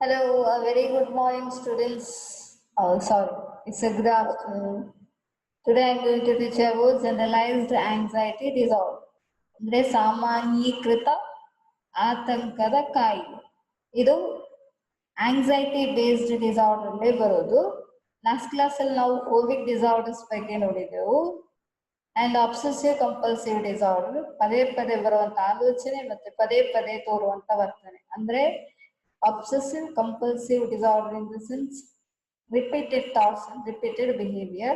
Hello, a very good morning, students. Oh, sorry, it's a good afternoon. Today I'm going to teach about generalized anxiety disorder. ಅಂದ್ರೆ ಸಾಮಾನ್ಯೀಕೃತ ಆತಂಕದ ಕಾಯಿಲೆ. ಇದು anxiety based disorder ಅಲ್ಲೇ ಬರೋದು. Last ಕ್ಲಾಸಲ್ಲಿ ನಾವು phobic disorders ಬಗ್ಗೆ ನೋಡಿದೆವು. ಅಂಡ್ ಅಬ್ಸೆಸಿವ್ ಕಂಪಲ್ಸಿವ್ ಡಿಸಾರ್ಡರ್ ಪದೇ ಪದೇ ಬರುವಂತ ಆಲೋಚನೆ ಮತ್ತೆ ಪದೇ ಪದೇ ತೋರುವಂತ ವರ್ತನೆ. ಅಂದ್ರೆ obsessive compulsive disorder in the sense repeated thoughts and repeated behavior.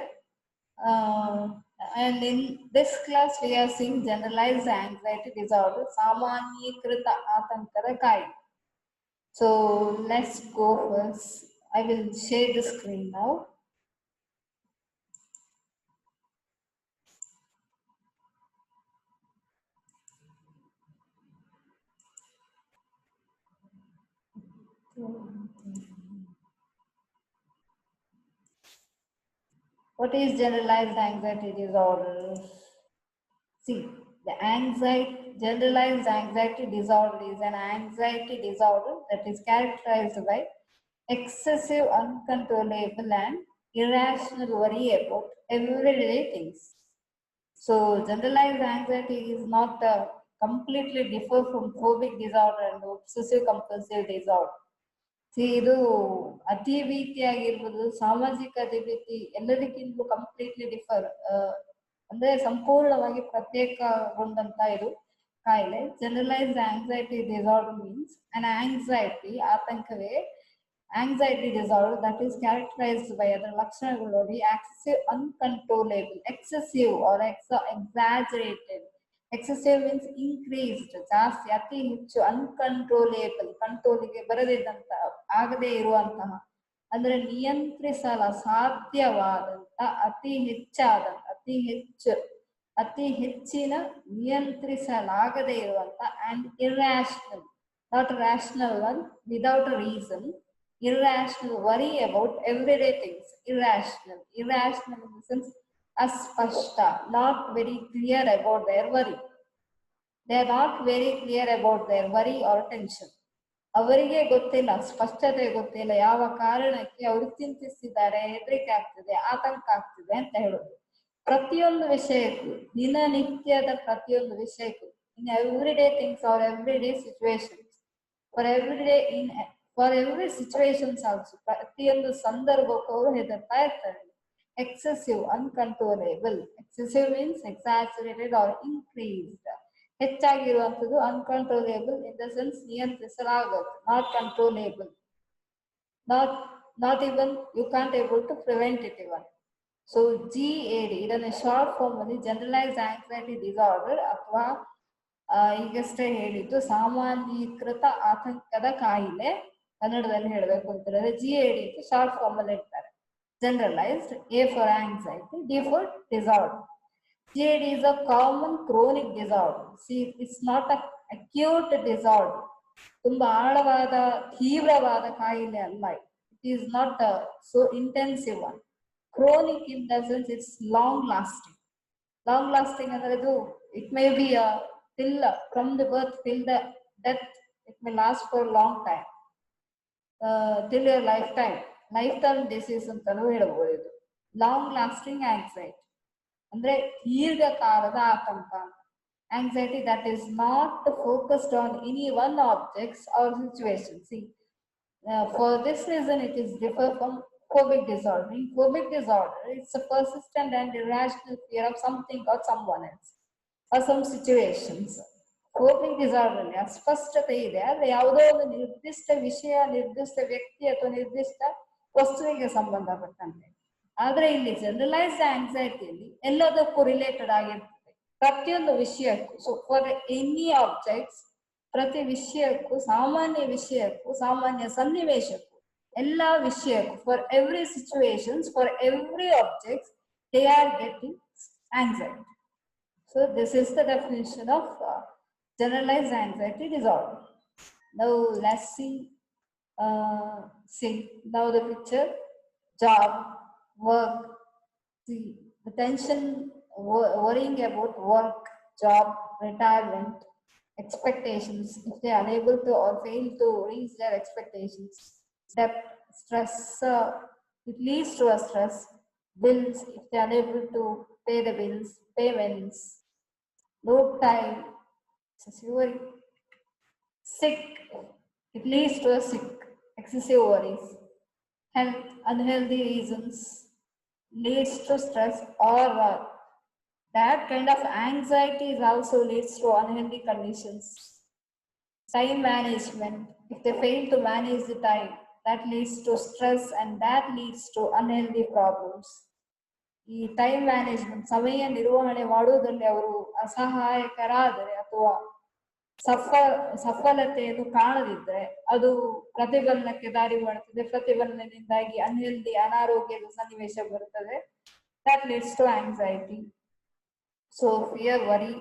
And in this class we are seeing generalized anxiety disorder, ಸಾಮಾನ್ಯೀಕೃತ ಆತಂಕದ ಕಾಯಿಲೆ. So let's go first. I will share the screen now. What is generalized anxiety disorder? See, generalized anxiety disorder is an anxiety disorder that is characterized by excessive, uncontrollable, and irrational worry about everyday things. So, generalized anxiety is not completely different from phobic disorder and obsessive compulsive disorder. ಇದು ಅತಿ ಭೀತಿ ಆಗಿರ್ಬೋದು, ಸಾಮಾಜಿಕ ಅಧಿಭೀತಿ ಎಲ್ಲದಕ್ಕಿಂತಲೂ completely differ, ಅಂದ್ರೆ ಸಂಪೂರ್ಣವಾಗಿ ಪ್ರತ್ಯೇಕಗೊಂಡಂತ ಇದು ಕಾಯಿಲೆ. Generalized anxiety disorder means an anxiety, ಆತಂಕವೇ anxiety disorder that is characterized by, ಅದರ ಲಕ್ಷಣಗಳು ನೋಡಿ, excessive uncontrollable, excessive or exaggerated. Excessive means increased, ಜಾಸ್ತಿ, ಅತಿ ಹೆಚ್ಚು. ಅನ್ಕಂಟ್ರೋಲೇಬಲ್, ಕಂಟ್ರೋಲಿಗೆ ಬರದಿದ್ದಂತ, ಆಗದೇ ಇರುವಂತಹ, ಅಂದ್ರೆ ನಿಯಂತ್ರಿಸಲ ಸಾಧ್ಯವಾದಂತ, ಅತಿ ಹೆಚ್ಚಾದಂತ, ಅತಿ ಹೆಚ್ಚಿನ, ನಿಯಂತ್ರಿಸಲಾಗದೇ ಇರುವಂತ, and irrational, not rational one, without a reason. irrational worry about everyday things. Irrational in the sense aspashta, not very clear about their worry. They are not very clear about their worry or tension. ಅವರಿಗೆ ಗೊತ್ತಿಲ್ಲ, ಸ್ಪಷ್ಟತೆ ಗೊತ್ತಿಲ್ಲ, ಯಾವ ಕಾರಣಕ್ಕೆ ಅವರು ಚಿಂತಿಸಿದ್ದಾರೆ, ಹೆದರಿಕೆ ಆಗ್ತಿದೆ, ಆತಂಕ ಆಗ್ತಿದೆ ಅಂತ ಹೇಳೋದು. ಪ್ರತಿಯೊಂದು ವಿಷಯಕ್ಕೂ, ದಿನನಿತ್ಯದ ಪ್ರತಿಯೊಂದು ವಿಷಯಕ್ಕೂ, in every day things or every day situations, for every situations also, ಪ್ರತಿಯೊಂದು ಸಂದರ್ಭಕ್ಕೂ ಅವರು ಹೆದರ್ತಾ ಇರ್ತಾರೆ. Excessive, uncontrollable. Excessive means exaggerated or increased, ಹೆಚ್ಚಾಗಿರುವಂಥದ್ದು. ಅನ್ಕಂಟ್ರೋಲೇಬಲ್ ಇನ್ ದ ಸೆನ್ಸ್ ನಿಯಂತ್ರಿಸಲಾಗದು. Not controllable, not even you can't able to prevent it even. So GAD, ಇದನ್ನ short form ಅಲ್ಲಿ generalized anxiety disorder ಅಥವಾ ಈಗಷ್ಟೇ ಹೇಳಿದ್ದು ಸಾಮಾನ್ಯೀಕೃತ ಆತಂಕದ ಕಾಯಿಲೆ, ಕನ್ನಡದಲ್ಲಿ ಹೇಳಬೇಕು ಅಂತಂದ್ರೆ GAD ಅಂತ ಶಾರ್ಟ್ ಫಾರ್ಮ್ ಅಲ್ಲಿ ಇರ್ತಾರೆ. Generalised, A for anxiety, D for disorder. GAD is a common chronic disorder. See, it's not a acute disorder. ತುಂಬಾ ಆಳವಾದ, ತೀವ್ರವಾದ ಕಾಯಿಲೆ ಅಲ್ಲ. It is not a so intensive one. Chronic in the sense it's long lasting. Long lasting ಅಂದ್ರೆ ಇದು, it may be till from the birth till the death, it may last for a long time, till your lifetime disease ಅಂತಾನೂ ಹೇಳ್ಬೋದು. ಇದು long lasting anxiety ಅಂದ್ರೆ ದೀರ್ಘಕಾಲದ ಆತಂಕ. Anxiety that is not focused on any one objects R situation. For this reason it is different from phobic disorder. In phobic disorder, it's a persistent and irrational fear of something or someone else or some situations. Phobic disorder ಅಲ್ಲಿ ಅಸ್ಪಷ್ಟತೆ ಇದೆ, ಆದ್ರೆ ಯಾವುದೋ ಒಂದು ನಿರ್ದಿಷ್ಟ ವಿಷಯ, ನಿರ್ದಿಷ್ಟ ವ್ಯಕ್ತಿ ಅಥವಾ ನಿರ್ದಿಷ್ಟ ವಸ್ತುವಿಗೆ ಸಂಬಂಧಪಟ್ಟಂತೆ. ಆದ್ರೆ ಇಲ್ಲಿ ಜನರಲೈಸ್ಡ್ ಆಂಗ್ಸೈಟಿಯಲ್ಲಿ ಎಲ್ಲದಕ್ಕೂ ರಿಲೇಟೆಡ್ ಆಗಿರ್ತದೆ, ಪ್ರತಿಯೊಂದು ವಿಷಯಕ್ಕೂ. ಸೊ ಫಾರ್ ಎನಿ ಆಬ್ಜೆಕ್ಟ್ಸ್, ಪ್ರತಿ ವಿಷಯಕ್ಕೂ, ಸಾಮಾನ್ಯ ವಿಷಯಕ್ಕೂ, ಸಾಮಾನ್ಯ ಸನ್ನಿವೇಶಕ್ಕೂ, ಎಲ್ಲಾ ವಿಷಯಕ್ಕೂ, for every situations, for every objects, they are getting anxiety. So this is the definition of generalized anxiety disorder. Now let's see now the picture. Job, work. See the tension, worrying about work, job, retirement, expectations, if they are unable to or fail to reach their expectations. Debt, stress, it leads to a stress. Bills, if they are unable to pay the bills, payments. No time, excessive worry. Sick, it leads to a sick, excessive worries. Health, unhealthy reasons leads to stress, or that kind of anxiety is also leads to unhealthy conditions. Time management, if they fail to manage the time, that leads to stress and that leads to unhealthy problems. ಈ time management, ಸಮಯ ನಿರ್ವಹಣೆ ಮಾಡುವುದರಲ್ಲಿ ಅವರು ಅಸಹಾಯಕರಾದರೆ ಅಥವಾ ಸಫಲತೆಯನ್ನು ಕಾಣದಿದ್ದರೆ ಅದು ಪ್ರತಿಫಲನಕ್ಕೆ ದಾರಿ ಮಾಡುತ್ತದೆ. ಪ್ರತಿಫಲನದಿಂದಾಗಿ unhealthy, ಅನಾರೋಗ್ಯದ ಸನ್ನಿವೇಶ ಬರುತ್ತದೆ. That leads to anxiety. So fear, worry.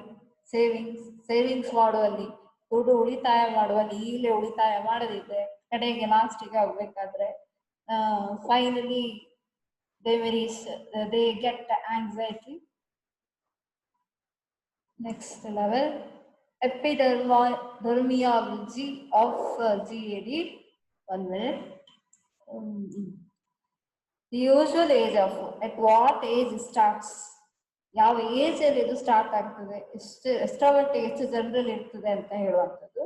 Savings ಮಾಡುವಲ್ಲಿ, ದುಡ್ಡು ಉಳಿತಾಯ ಮಾಡುವಲ್ಲಿ ಈಗಲೇ ಉಳಿತಾಯ ಮಾಡದಿದ್ದರೆ ಕಡೆಗೆ ಲಾಸ್ಟಿಗೆ ಆಗ್ಬೇಕಾದ್ರೆ finally they get anxiety. Next level, epidermology of GAD. 1 minute. The usual age of, at what age starts, ಯಾವ ಏಜ್ ಅಲ್ಲಿ ಇದು ಸ್ಟಾರ್ಟ್ ಆಗ್ತದೆ, ಎಷ್ಟು ಜನರಲ್ಲಿ ಇರ್ತದೆ ಅಂತ ಹೇಳುವಂಥದ್ದು.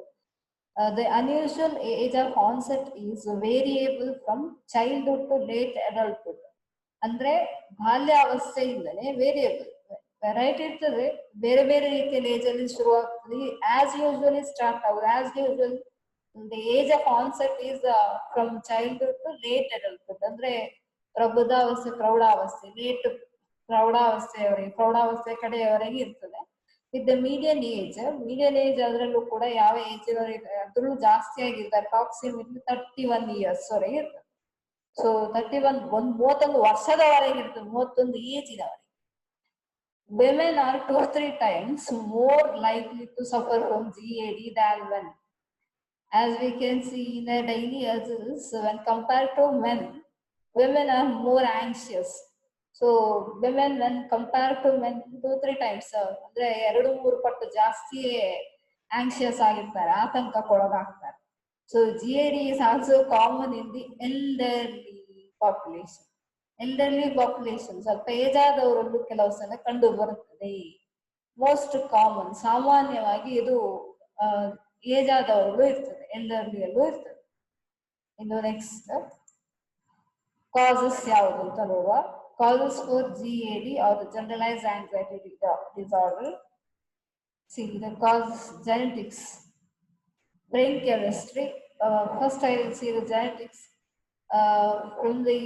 The unusual age of onset is variable from childhood to late adulthood. ಅಂದ್ರೆ ಬಾಲ್ಯಾವಸ್ಥೆಯಿಂದಲೇ ವೇರಿಯಬಲ್, ವೆರೈಟಿ ಇರ್ತದೆ, ಬೇರೆ ಬೇರೆ ರೀತಿಯಲ್ಲಿ ಏಜ್ ಅಲ್ಲಿ ಶುರುವಾಗ್ತದೆ. ಆಸ್ ಯೂಶುವಲಿ ಸ್ಟಾರ್ಟ್ ಆಗುದು, as usual the age of onset is from childhood to late adulthood. ಅಂದ್ರೆ ಪ್ರಬುದ್ಧಾವಸ್ಥೆ, ಪ್ರೌಢಾವಸ್ಥೆ, ಲೇಟ್ ಪ್ರೌಢಾವಸ್ಥೆ ಕಡೆಯವರೆಗೆ ಇರ್ತದೆ. ವಿತ್ ದ ಮೀಡಿಯನ್ ಏಜ್ ಅದರಲ್ಲೂ ಕೂಡ ಯಾವ ಏಜ್ ಅದ್ರಲ್ಲೂ ಜಾಸ್ತಿ ಆಗಿರ್ತಾರೆ, ಅಪ್ರಾಕ್ಸಿಮೇಟ್ಲಿ 31 years ವರೆಗೆ ಇರ್ತದೆ. ಸೊ 31 ವರ್ಷದವರೆಗೆ ಇರ್ತದೆ, 31 ಏಜಿನವರೆಗೆ. Women are 2 or 3 times more likely to suffer from GAD than men. As we can see in their daily uses, when compared to men, women are more anxious. So women, when compared to men, 2-3 times ಅಂದ್ರೆ 2-3 ಪಟ್ಟು ಜಾಸ್ತಿ anxious ಆಗಿರ್ತಾರೆ, ಆತಂಕಕ್ಕೊಳಗಾಗ್ತಾರೆ. So GAD is also common in the elderly population. ಸ್ವಲ್ಪ age ಆದವರಲ್ಲೂ ಕೆಲವು ಸಲ ಕಂಡು ಬರುತ್ತದೆ. Most common, ಸಾಮಾನ್ಯವಾಗಿ ಇದು ಏಜ್ ಆದವರಲ್ಲೂ ಇರ್ತದೆ, ಎಲ್ಡರ್ಲಿಯಲ್ಲೂ ಇರ್ತದೆ. ಇನ್ನು ನೆಕ್ಸ್ಟ್ ಕಾಸಸ್ ಯಾವುದು ಅಂತ ನೋಡುವ. Causes for GAD or the generalized anxiety disorder. See the causes: genetics, brain chemistry. First I will see the genetics. From the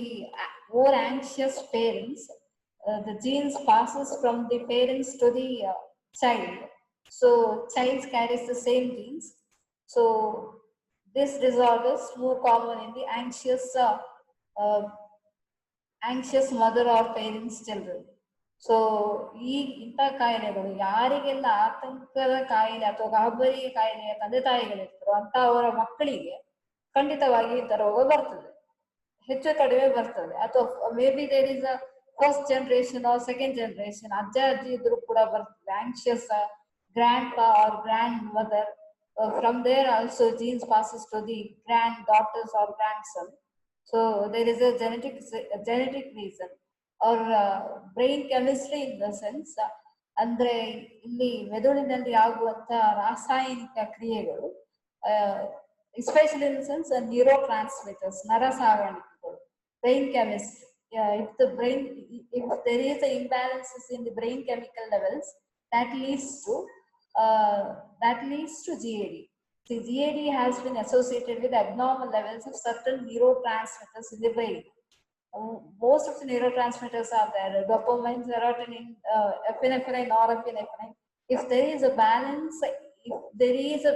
more anxious parents, the genes passes from the parents to the child. So child carries the same genes. So this disorder is more common in the anxious mother or parents children. So ಇಂಥ ಕಾಯಿಲೆಗಳು ಯಾರಿಗೆಲ್ಲ ಆತಂಕದ ಕಾಯಿಲೆ ಅಥವಾ ಗಾಬರಿಯ ಕಾಯಿಲೆಯ ತಂದೆ ತಾಯಿಗಳಿರ್ತಾರೋ ಅಂತ ಅವರ ಮಕ್ಕಳಿಗೆ ಖಂಡಿತವಾಗಿ ಇಂಥ ರೋಗ ಬರ್ತದೆ, ಹೆಚ್ಚು ಕಡಿಮೆ ಬರ್ತದೆ. ಅಥವಾ maybe there is a first generation or second generation, ಅಜ್ಜ ಅಜ್ಜಿ ಇದ್ರು ಕೂಡ ಬರ್ತದೆ. Anxious grandpa or grandmother, from there also genes passes to the granddaughters or grandson. So there is a genetic reason or brain chemistry in the sense, ಅಂದ್ರೆ ಇಲ್ಲಿ ಮೆದುಳಿನಲ್ಲಿ ಆಗುವಂತ ರಾಸಾಯನಿಕ ಕ್ರಿಯೆಗಳು, especially in the sense neurotransmitters, ನರ ಸಾಗಾಣಿಕೆಗಳು, brain chemistry. If there is a imbalances in the brain chemical levels, that leads to GAD. See, GAD has been associated with abnormal levels of certain neurotransmitters in the brain. Most of the neurotransmitters are there: dopamine, serotonin, epinephrine, norepinephrine. If there is a balance, if there is a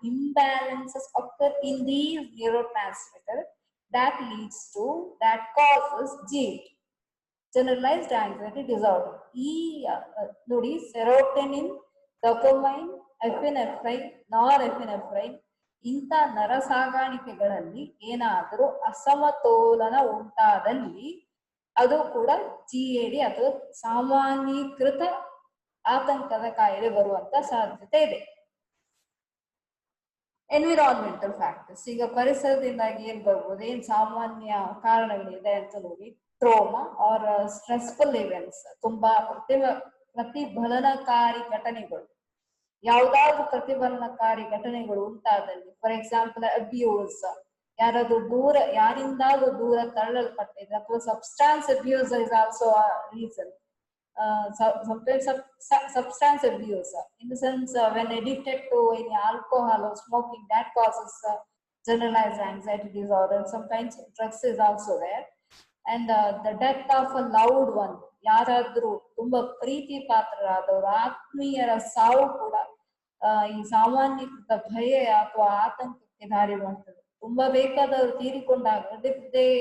imbalances occur in these neurotransmitters, that causes GAD, generalized anxiety disorder. ನೋಡಿ, serotonin, dopamine, epinephrine, norepinephrine ಇಂಥ ನರ ಸಾಗಾಣಿಕೆಗಳಲ್ಲಿ ಏನಾದರೂ ಅಸಮತೋಲನ ಉಂಟಾದಲ್ಲಿ ಅದು ಕೂಡ GAD ಅಥವಾ ಸಾಮಾನ್ಯೀಕೃತ ಆತಂಕದ ಕಾಯಿಲೆ ಬರುವಂತ ಸಾಧ್ಯತೆ ಇದೆ. ಎನ್ವಿರಾನ್ಮೆಂಟಲ್ ಫ್ಯಾಕ್ಟರ್ಸ್, ಈಗ ಪರಿಸರದಿಂದಾಗಿ ಏನ್ ಬರ್ಬೋದು, ಏನ್ ಸಾಮಾನ್ಯ ಕಾರಣಗಳಿದೆ ಅಂತ ನೋಡಿ. ಟ್ರೋಮಾ ಆರ್ ಸ್ಟ್ರೆಸ್ಫುಲ್ ಇವೆಂಟ್ಸ್, ತುಂಬಾ ಪ್ರತಿಫಲನಕಾರಿ ಘಟನೆಗಳು, ಯಾವ್ದಾದ್ರು ಪ್ರತಿಫಲನಕಾರಿ ಘಟನೆಗಳು ಉಂಟಾದಲ್ಲಿ, ಫಾರ್ ಎಕ್ಸಾಂಪಲ್ ಅಬ್ಯೂಸ್, ಯಾರಿಂದಾದ್ರೂ ದೂರ ತಳ್ಳಲ್ಪಟ್ಟಿದೆ, ಅಥವಾ substance abuse is also reason. Sometimes substance abuse, in the sense when addicted to any alcohol or smoking, that causes generalized anxiety disorder. Sometimes drugs is also there. And the death of a loved one, ಯಾರಾದ್ರೂ ತುಂಬಾ ಪ್ರೀತಿ ಪಾತ್ರರಾದವರು, ಆತ್ಮೀಯರ ಸಾವು ಕೂಡ ಈ ಸಾಮಾನ್ಯೀಕೃತ ಭಯ ಅಥವಾ ಆತಂಕಕ್ಕೆ ದಾರಿ ಮಾಡ್ತದೆ. ತುಂಬಾ ಬೇಕಾದವರು ತೀರಿಕೊಂಡಾಗ they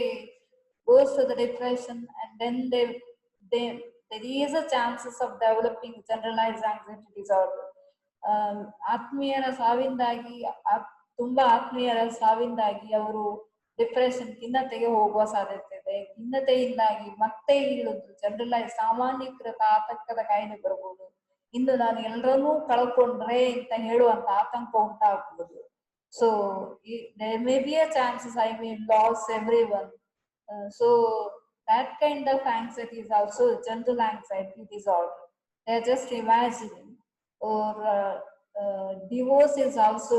goes to the depression, and then there is a chances of developing generalized anxiety disorder. ಆತ್ಮೀಯರ ಸಾವಿಂದಾಗಿ, ತುಂಬಾ ಆತ್ಮೀಯರ ಸಾವಿಂದಾಗಿ ಅವರು ಡಿಪ್ರೆಷನ್, ಖಿನ್ನತೆಗೆ ಹೋಗುವ ಸಾಧ್ಯತೆ ಇದೆ. ಖಿನ್ನತೆಯಿಂದಾಗಿ ಮತ್ತೆ ಇಳುದು ಜನರಲೈಸ್ ಸಾಮಾನ್ಯೀಕೃತ ಆತಂಕದ ಕಾಯಿಲೆ ಬರಬಹುದು. ಇಂದು ನಾನು ಎಲ್ಲರನ್ನೂ ಕಳ್ಕೊಂಡ್ರೆ ಅಂತ ಹೇಳುವಂತ ಆತಂಕ ಉಂಟಾಗಬಹುದು. So there may be a chances I may lose everyone. So that kind of anxiety is also general anxiety disorder. They are just imagining. Or divorce is also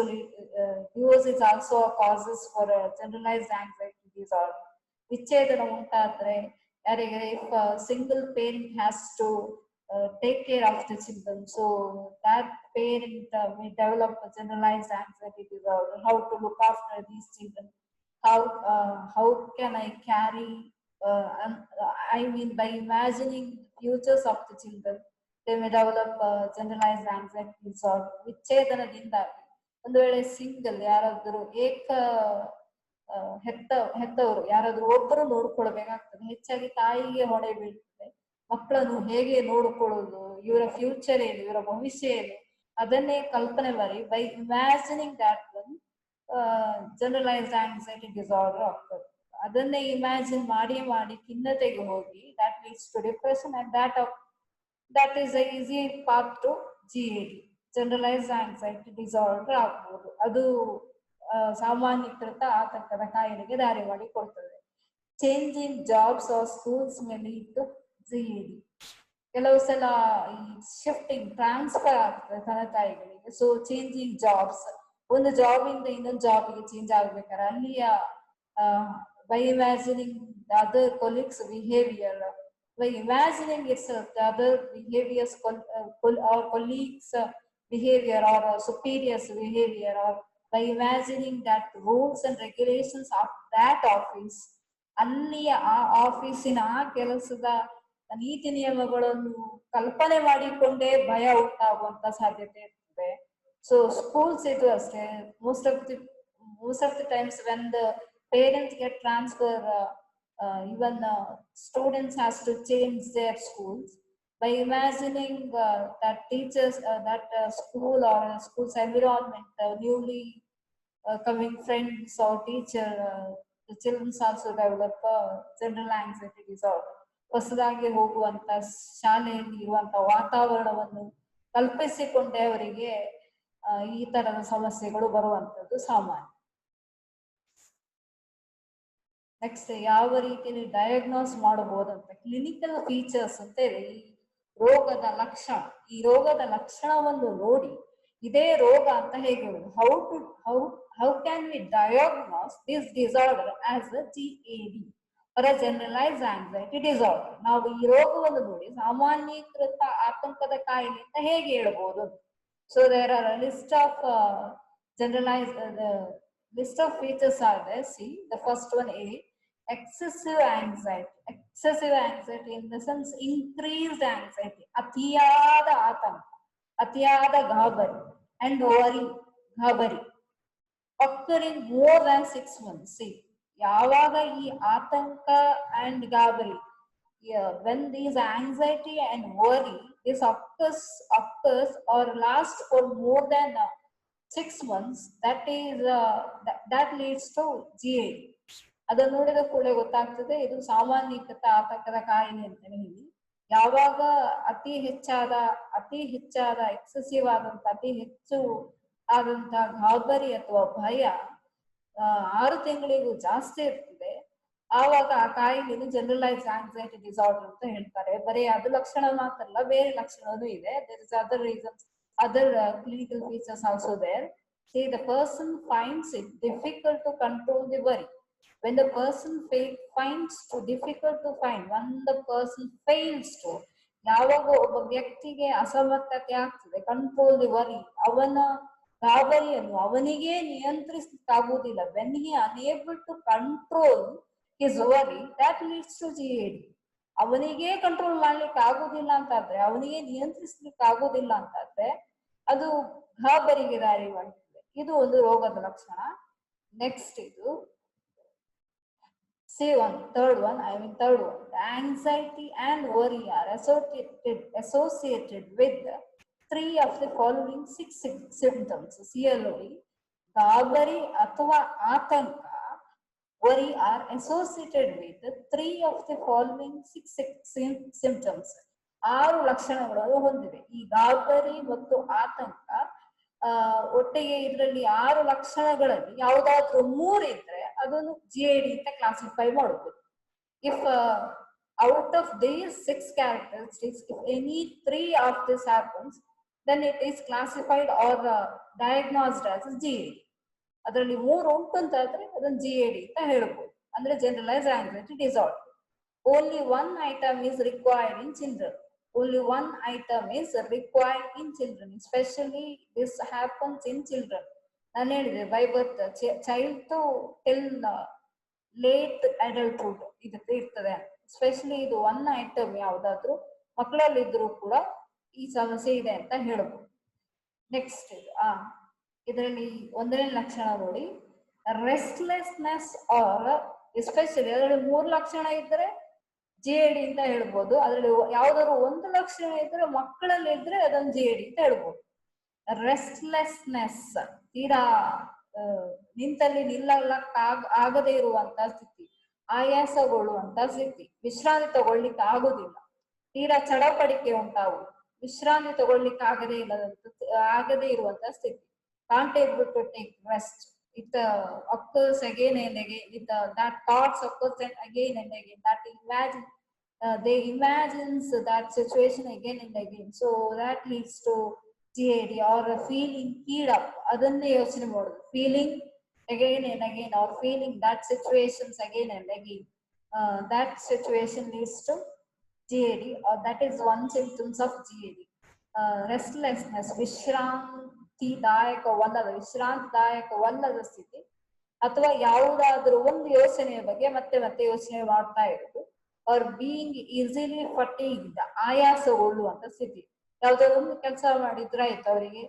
a causes for a generalized anxiety disorder. ವಿಚ್ಛೇದನ ಉಂಟಾದ್ರೆ ಯಾರಿಗೆ, if a single parent has to take care of the children, so that parent may develop a generalized anxiety disorder. How to look after these children, how can I carry, I mean by imagining the futures of the children, they may develop generalized anxiety disorder. ವಿಚ್ಛೇದನದಿಂದಾಗಿ ಒಂದು ವೇಳೆ single ಯಾರಾದ್ರೂ ಹೆತ್ತವರು ಯಾರಾದ್ರೂ ಒಬ್ಬರು ನೋಡ್ಕೊಳ್ಬೇಕಾಗ್ತದೆ. ಹೆಚ್ಚಾಗಿ ತಾಯಿಗೆ ಹೊಣೆ ಬೀಳ್ತದೆ. ಮಕ್ಕಳನ್ನು ಹೇಗೆ ನೋಡ್ಕೊಳ್ಳೋದು, ಇವರ ಫ್ಯೂಚರ್ ಏನು, ಇವರ ಭವಿಷ್ಯ ಏನು, ಅದನ್ನೇ ಕಲ್ಪನೆ ಮಾಡಿ by imagining that one generalised anxiety disorder ಆಗ್ತದೆ. ಅದನ್ನೇ ಇಮ್ಯಾಜಿನ್ ಮಾಡಿ ಮಾಡಿ ಖಿನ್ನತೆಗೆ ಹೋಗಿ that leads to depression, and that is a easy path to GAD, generalised anxiety disorder ಆಗ್ಬಹುದು. ಅದು ಸಾಮಾನ್ಯೀಕೃತ ಆತಂಕದ ಕಾಯಿಲೆಗೆ ದಾರಿ ಮಾಡಿ ಕೊಡ್ತದೆ. Changing jobs or schools may lead to GAD. ಕೆಲವು ಸಲ ಈ ಶಿಫ್ಟಿಂಗ್, ಟ್ರಾನ್ಸ್ಫರ್ ಆಗ್ತದೆ ತಂದೆ ತಾಯಿಗಳಿಗೆ. ಸೊ ಚೇಂಜಿಂಗ್ ಜಾಬ್ಸ್, ಒಂದು ಜಾಬ್ ಇಂದ ಇನ್ನೊಂದು ಜಾಬ್ಗೆ ಚೇಂಜ್ ಆಗ್ಬೇಕಾದ್ರೆ ಅಲ್ಲಿಯ by imagining the other colleagues' behavior, by imagining itself the other behaviors, or colleagues' behavior or superiors' behavior, or by imagining that rules and regulations of that office, ಅಲ್ಲಿಯ ಆ ಆಫೀಸಿನ ಆ ಕೆಲಸದ ನೀತಿ ನಿಯಮಗಳನ್ನು ಕಲ್ಪನೆ ಮಾಡಿಕೊಂಡೇ ಭಯ ಉಂಟಾಗುವಂತ ಸಾಧ್ಯತೆ ಇರ್ತದೆ. ಸೊ ಸ್ಕೂಲ್ಸ್ ಇದು ಅಷ್ಟೇ. most of the times when the parents get transfer, even students has to change their schools by imagining that teachers, that school or school's environment, newly coming friends or teacher, the children also develop general anxiety disorder. ಹೊಸದಾಗಿ ಹೋಗುವಂತ ಶಾಲೆಯಲ್ಲಿ ಇರುವಂತ ವಾತಾವರಣವನ್ನು ಕಲ್ಪಿಸಿಕೊಂಡೇ ಅವರಿಗೆ ಈ ತರದ ಸಮಸ್ಯೆಗಳು ಬರುವಂತದ್ದು ಸಾಮಾನ್ಯ. ನೆಕ್ಸ್ಟ್, ಯಾವ ರೀತಿಯಲ್ಲಿ ಡಯಾಗ್ನೋಸ್ ಮಾಡಬಹುದಂತ, ಕ್ಲಿನಿಕಲ್ ಫೀಚರ್ಸ್ ಅಂತ ಇದೆ. ಈ ರೋಗದ ಲಕ್ಷಣ, ಈ ರೋಗದ ಲಕ್ಷಣವನ್ನು ನೋಡಿ ಇದೇ ರೋಗ ಅಂತ ಹೇಗೆ ಹೇಳುದು, how can we diagnose this disorder as a GAD or a generalized anxiety disorder. ನಾವು ಈ ರೋಗವನ್ನು ನೋಡಿ ಸಾಮಾನ್ಯೀಕೃತ ಆತಂಕದ ಕಾಯಿಲೆ ಅಂತ ಹೇಗೆ ಹೇಳ್ಬೋದು. So there are list of generalized list of features are there. See, the first one is excessive anxiety. Excessive anxiety in the sense increased anxiety, ಅತಿಯಾದ ಆತಂಕ, ಅತಿಯಾದ ಗಾಬರಿ, and worry, ಗಾಬರಿ occurring more than 6 months. See, ಯಾವಾಗ ಈ ಆತಂಕ and ಗಾಬರಿ, when these anxiety and worry this occurs or last for more than 6 months, that leads to GAD. ಅದನ್ನು ನೋಡಿದ ಕೂಡ ಗೊತ್ತಾಗ್ತದೆ ಇದು ಸಾಮಾನ್ಯೀಕೃತ ಆತಂಕದ ಕಾಯಿಲೆ ಅಂತಾನೆ ಹೇಳಿ. ಯಾವಾಗ ಅತಿ ಹೆಚ್ಚಾದ ಎಕ್ಸೆಸಿವ್ ಆದಂತ, ಅತಿ ಹೆಚ್ಚು ಆದಂತ ಗಾಬರಿ ಅಥವಾ ಭಯ 6 ತಿಂಗಳಿಗೂ ಜಾಸ್ತಿ ಇರ್ತದೆ, ಆವಾಗ ಆ ಕಾಯಿಲೆನು ಜನರಲೈಸ್ ಆಂಗ್ಸೈಟಿ ಡಿಸಾರ್ಡರ್ ಅಂತ ಹೇಳ್ತಾರೆ. ಬರೀ ಅದು ಲಕ್ಷಣ ಮಾತ್ರ ಅಲ್ಲ, ಬೇರೆ ಲಕ್ಷಣನೂ ಇದೆ. There is other reasons, other clinical features also there. See, the person finds it difficult to control the worry. When the person finds too difficult to find, when the person fails to, ಯಾವಾಗ ಒಬ್ಬ ವ್ಯಕ್ತಿಗೆ ಅಸಮರ್ಥತೆ ಆಗ್ತದೆ control the worry, ಅವನ ಗಾಬರಿಯನ್ನು ಅವನಿಗೆ ನಿಯಂತ್ರಿಸಲಿಕ್ಕಾಗುವುದಿಲ್ಲ, when he unable to control his worry, that leads to GAD. ಅವನಿಗೆ control ಮಾಡ್ಲಿಕ್ಕೆ ಆಗುದಿಲ್ಲ ಅಂತಾದ್ರೆ, ಅವನಿಗೆ ನಿಯಂತ್ರಿಸ್ಲಿಕ್ಕೆ ಆಗುದಿಲ್ಲ ಅಂತಾದ್ರೆ ಅದು ಗಾಬರಿಗೆ ದಾರಿ ಮಾಡ್ತದೆ. ಇದು ಒಂದು ರೋಗದ ಲಕ್ಷಣ. ನೆಕ್ಸ್ಟ್ ಇದು third one. The anxiety and worry are associated with 3 of the following 6 symptoms. CLOD, ಗಾಬರಿ ಅಥವಾ ಆತಂಕ, worry are associated with 3 of the following 6 symptoms. 6 ಲಕ್ಷಣಗಳನ್ನು ಹೊಂದಿವೆ. ಈ ಗಾಬರಿ ಮತ್ತು ಆತಂಕ ಒಟ್ಟಿಗೆ ಇದರಲ್ಲಿ 6 ಲಕ್ಷಣಗಳಲ್ಲಿ ಯಾವುದಾದ್ರೂ 3 ಇದ್ರೆ ಅದನ್ನು GAD ಅಂತ ಕ್ಲಾಸಿಫೈ ಮಾಡಬಹುದು. If out of these 6 characteristics, if any 3 of this happens, then it is classified or diagnosed as GAD. ಅದರಲ್ಲಿ 3 ಉಂಟು ಅಂತಾದ್ರೆ ಅದನ್ನು GAD ಅಂತ ಹೇಳ್ಬೋದು, ಅಂದ್ರೆ generalised anxiety disorder. Only one item is required in children. Only one item is required in children. Especially this happens in children. ನಾನು ಹೇಳಿದೆ by birth, child to till late adulthood ಇದಕ್ಕೆ ಇರ್ತದೆ. ಎಸ್ಪೆಷಲಿ ಇದು one item ಯಾವ್ದಾದ್ರು ಮಕ್ಕಳಲ್ಲಿ ಇದ್ರೂ ಕೂಡ ಈ ಸಮಸ್ಯೆ ಇದೆ ಅಂತ ಹೇಳ್ಬೋದು. ನೆಕ್ಸ್ಟ್ ಇದರಲ್ಲಿ 1ನೇ ಲಕ್ಷಣ ನೋಡಿ, ರೆಸ್ಟ್ಲೆಸ್ನೆಸ್ ಆರ್, ಎಸ್ಪೆಷಲಿ ಅದರಲ್ಲಿ 3 ಲಕ್ಷಣ ಇದ್ರೆ GAD ಅಂತ ಹೇಳ್ಬೋದು. ಅದರಲ್ಲಿ ಯಾವ್ದಾದ್ರು 1 ಲಕ್ಷಣ ಇದ್ರೆ ಮಕ್ಕಳಲ್ಲಿ ಇದ್ರೆ ಅದನ್ನು GAD ಅಂತ ಹೇಳ್ಬೋದು. ರೆಸ್ಟ್ಲೆಸ್ನೆಸ್, ತೀರಾ ನಿಂತಲ್ಲಿ ಆಗದೇ ಇರುವಂತ ಸ್ಥಿತಿ, ಆಯಾಸಗೊಳ್ಳುವಂತ ಸ್ಥಿತಿ, ವಿಶ್ರಾಂತಿ ತಗೊಳ್ಳಿಕ್ಕೆ ಆಗುದಿಲ್ಲ, ತೀರಾ ಚಡಪಡಿಕೆ ಉಂಟಾಗುವುದು, ವಿಶ್ರಾಂತಿ ತಗೊಳ್ಳಿಕ್ಕೆ ಆಗದೇ ಇರುವಂತ ಸ್ಥಿತಿ. Can't able to take rest. It occurs again and again. That thoughts occurs again and again. That they imagines that situation again and again. So that leads to GAD. Or feeling keyed up. Adanne yochane madudu. Feeling again and again, or feeling that situations again and again. That situation leads to GAD, or that is one symptoms of GAD. Restlessness, ವಿಶ್ರಾಂತಿದಾಯಕವಲ್ಲದ ಸ್ಥಿತಿ, ಅಥವಾ ಯಾವುದಾದ್ರೂ ಒಂದು ಯೋಚನೆಯ ಬಗ್ಗೆ ಮತ್ತೆ ಮತ್ತೆ ಯೋಚನೆ ಮಾಡ್ತಾ ಇರೋದು. ಆರ್ ಬೀಯಿಂಗ್ ಈಸಿಲಿ ಫಟೀಗ್ಡ್, ಆಯಾಸಗೊಳ್ಳುವಂತ ಸ್ಥಿತಿ. ಯಾವ್ದಾದ್ರು ಒಂದು ಕೆಲಸ ಮಾಡಿದ್ರೆ ಆಯ್ತು ಅವರಿಗೆ,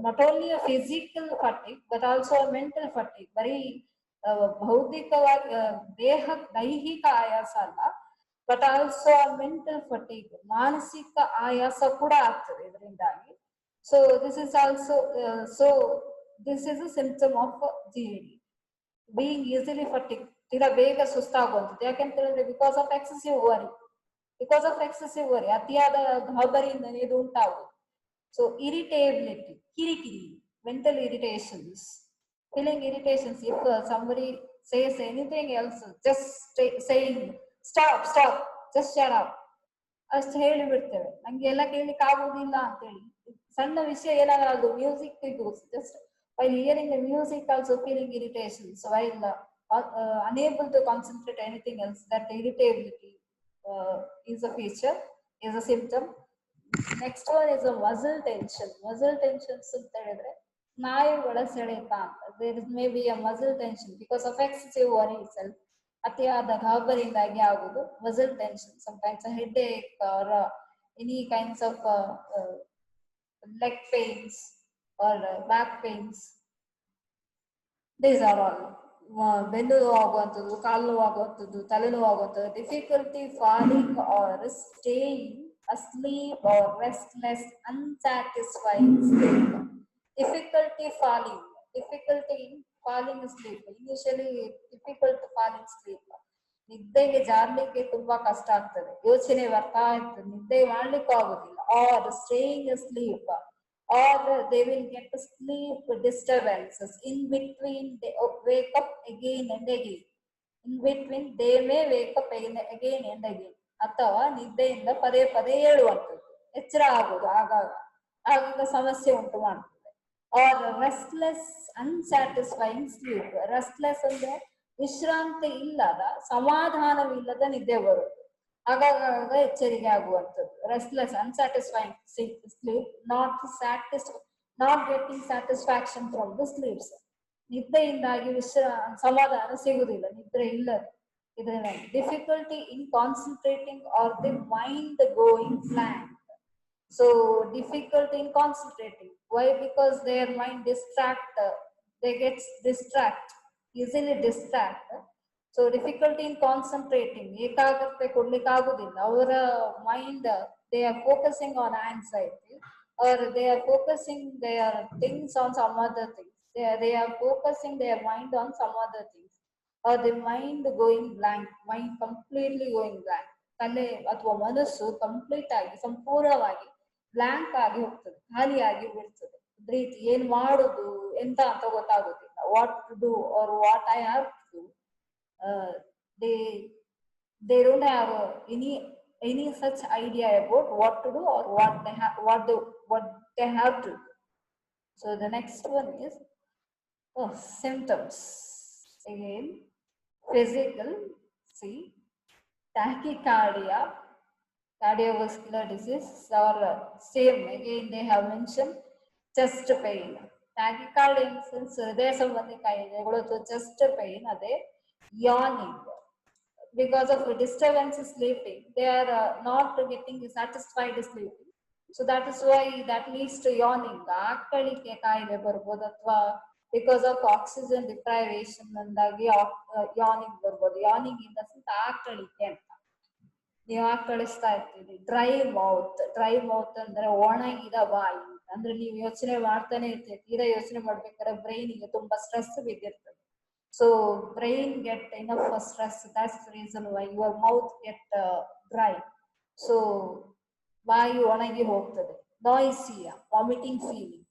not only physical fatigue but also mental fatigue. ಬರೀ ಭೌತಿಕವಾಗಿ ದೈಹಿಕ ಆಯಾಸ ಅಲ್ಲ, ಬಟ್ ಆಲ್ಸೋ ಮೆಂಟಲ್ ಫಟೀಗ್, ಮಾನಸಿಕ ಆಯಾಸ ಕೂಡ ಆಗ್ತದೆ ಇದರಿಂದಾಗಿ. So this is also this is a symptom of GAD. Being easily fatigued, ತೀರಾ ಬೇಗ ಸುಸ್ತಾಗುವಂಥದ್ದು. ಯಾಕೆಂತಂದ್ರೆ ಬಿಕಾಸ್ ಆಫ್ ಎಕ್ಸೆಸಿವ್ ವರಿ, ಅತಿಯಾದ ಗಾಬರಿಯಿಂದ ಇದು ಉಂಟಾಗುವುದು. ಸೊ ಇರಿಟೇಬಿಲಿಟಿ, ಕಿರಿಕಿರಿ, mental irritations, feeling irritations. If somebody says anything else, just saying stop, just shut up, ಅಷ್ಟು ಹೇಳಿ ಬಿಡ್ತೇವೆ. ನಂಗೆ ಎಲ್ಲ ಕೇಳಲಿಕ್ಕೆ ಆಗುದಿಲ್ಲ ಅಂತೇಳಿ. ಸಣ್ಣ ವಿಷಯ ಏನಾದ್ರು ಮ್ಯೂಸಿಕ್ ಇದು just while hearing the music also feeling irritations, while unable to concentrate anything else. That irritability is a feature, is a symptom. Next one is a muscle tensions ಅಂತ ಹೇಳಿದ್ರೆ ಸ್ನಾಯುಗಳ ಸೆಳೆತ ಅಂತ. There is maybe a muscle tension because of excessive worry itself. ಅತಿಯಾದ ಗಾಬರಿಯಿಂದಾಗಿ ಆಗುವುದು muscle tension. Sometimes a headache or any kinds of leg pains or back pains. These are all. ಬೆನ್ನು ನೋವಾಗುವಂಥದ್ದು, ಕಾಲು ನೋವಾಗುವಂಥದ್ದು, ತಲೆನೋವಾಗುವಂಥದ್ದು, difficulty falling or staying asleep or restless, unsatisfying sleep. Difficulty in falling asleep. Initially difficult to fall in sleep. ನಿದ್ದೆಗೆ ಜಾರ್ಲಿಕ್ಕೆ ತುಂಬಾ ಕಷ್ಟ ಆಗ್ತದೆ, ಯೋಚನೆ ಬರ್ತಾ ಇರ್ತದೆ, ನಿದ್ದೆ ಮಾಡ್ಲಿಕ್ಕೂ ಆಗುದಿಲ್ಲ. R staying asleep, or they will get sleep disturbances in between. They wake up again and again. In between they may wake up again and again. ಅಥವಾ ನಿದ್ದೆಯಿಂದ ಪದೇ ಪದೇ ಏಳುವಂಥದ್ದು, ಎಚ್ಚರ ಆಗುವುದು ಆಗಾಗ ಆಗಾಗ ಸಮಸ್ಯೆ ಉಂಟು ಮಾಡ್ತದೆ. Or restless unsatisfying sleep. Restless ಅಂದ್ರೆ ವಿಶ್ರಾಂತಿ ಇಲ್ಲದ, ಸಮಾಧಾನವಿಲ್ಲದ ನಿದ್ದೆ ಬರುವುದು, ಆಗಾಗ ಎಚ್ಚರಿಕೆ ಆಗುವಂಥದ್ದು. Restless unsatisfying sleep, not getting satisfaction from the sleeps. ನಿದ್ದೆಯಿಂದಾಗಿ ಸಮಾಧಾನ ಸಿಗುವುದಿಲ್ಲ, ನಿದ್ರೆ ಇಲ್ಲದ. ಇದನ್ನ difficulty in concentrating or the mind going blank. So difficulty in concentrating. Why? Because their mind they get easily distract. So difficulty in concentrating, ಏಕಾಗ್ರತೆ ಕೊಡ್ಲಿಕ್ಕೆ ಆಗುದಿಲ್ಲ. ಅವರ mind, they are focusing on anxiety, or they are focusing their things on some other things. They are focusing their mind on some other things, or the mind going blank, mind completely going blank. ತಲೆ ಅಥವಾ ಮನಸ್ಸು complete ಆಗಿ, ಸಂಪೂರ್ಣವಾಗಿ blank ಆಗಿ ಹೋಗ್ತದೆ, ಖಾಲಿಯಾಗಿ ಬಿಡ್ತದೆ. ರೀತಿ ಏನ್ ಮಾಡುದು ಎಂತ ಅಂತ ಗೊತ್ತಾಗುದಿಲ್ಲ. What to do or what I have to do. they don't have any such idea about what to do or what they have to do. So the next one is symptoms. Again, physical, see, tachycardia, cardiovascular disease, or same again they have mentioned chest pain. Tachycardia in sense ಹೃದಯ ಸಂಬಂಧಿ ಕಾಯಿಲೆಗಳು ಅಥವಾ chest pain, ಅದೇ yawning because of disturbance sleeping. They are not getting satisfied sleeping, so that is why that leads to yawning. ಆಕಳಿಕೆ ಕಾಯಿಲೆ ಬರ್ಬೋದು, ಅಥವಾ because of oxygen deprivation ಅಂದಾಗಿ yawning ಬರ್ಬೋದು. yawning in the sense ಆಕಳಿಕೆ ಅಂತ ನೀವು ಆಕಳಿಸ್ತಾ ಇರ್ತೀರಿ. ಡ್ರೈ ಮೌತ್ ಅಂದ್ರೆ ಒಣಗಿದ ಬಾಯಿ. ಅಂದ್ರೆ ನೀವು ಯೋಚನೆ ಮಾಡ್ತಾನೆ ಇರ್ತೀರಿ, ತೀರಾ ಯೋಚನೆ ಮಾಡ್ಬೇಕಾದ್ರೆ ಬ್ರೈನಿಗೆ ತುಂಬಾ ಸ್ಟ್ರೆಸ್ ಬಿದ್ದಿರ್ತದೆ. So brain get enough stress, that's the reason why your mouth get dry. So ಬಾಯಿ ಒಣಗಿ ಹೋಗ್ತದೆ. ನಾಯ್ಸಿಯ, ವಾಮಿಟಿಂಗ್ ಫೀಲಿಂಗ್,